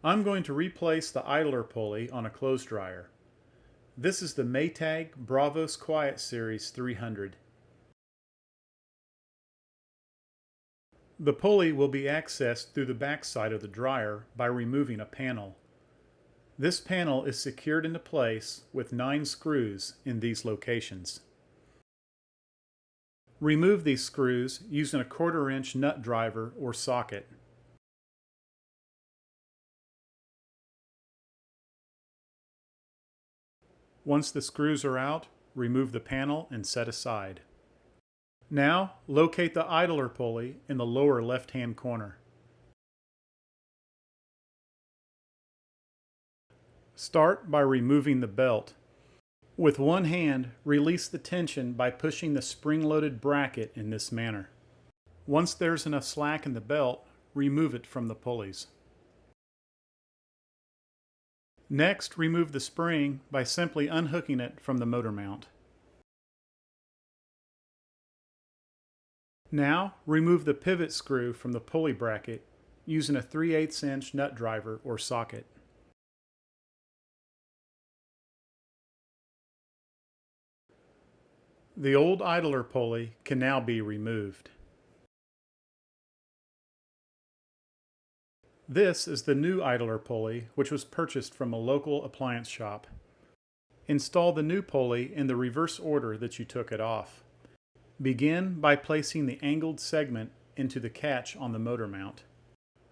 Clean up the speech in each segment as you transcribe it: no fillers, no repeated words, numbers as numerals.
I'm going to replace the idler pulley on a clothes dryer. This is the Maytag Bravos Quiet Series 300. The pulley will be accessed through the back side of the dryer by removing a panel. This panel is secured into place with 9 screws in these locations. Remove these screws using a 1/4 inch nut driver or socket. Once the screws are out, remove the panel and set aside. Now, locate the idler pulley in the lower left-hand corner. Start by removing the belt. With one hand, release the tension by pushing the spring-loaded bracket in this manner. Once there's enough slack in the belt, remove it from the pulleys. Next, remove the spring by simply unhooking it from the motor mount. Now, remove the pivot screw from the pulley bracket using a 3/8 inch nut driver or socket. The old idler pulley can now be removed. This is the new idler pulley, which was purchased from a local appliance shop. Install the new pulley in the reverse order that you took it off. Begin by placing the angled segment into the catch on the motor mount.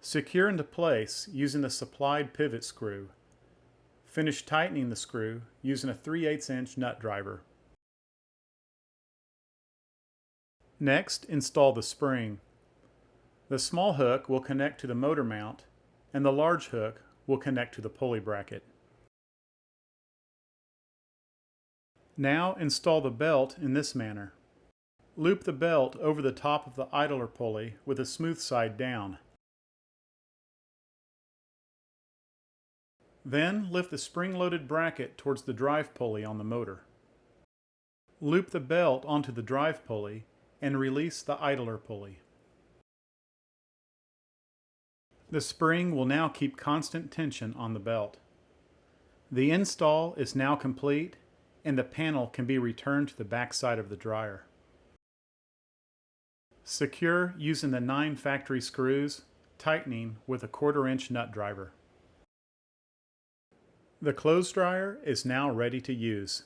Secure into place using the supplied pivot screw. Finish tightening the screw using a 3/8 inch nut driver. Next, install the spring. The small hook will connect to the motor mount, and the large hook will connect to the pulley bracket. Now install the belt in this manner. Loop the belt over the top of the idler pulley with the smooth side down. Then lift the spring-loaded bracket towards the drive pulley on the motor. Loop the belt onto the drive pulley and release the idler pulley. The spring will now keep constant tension on the belt. The install is now complete and the panel can be returned to the back side of the dryer. Secure using the 9 factory screws, tightening with a 1/4 inch nut driver. The clothes dryer is now ready to use.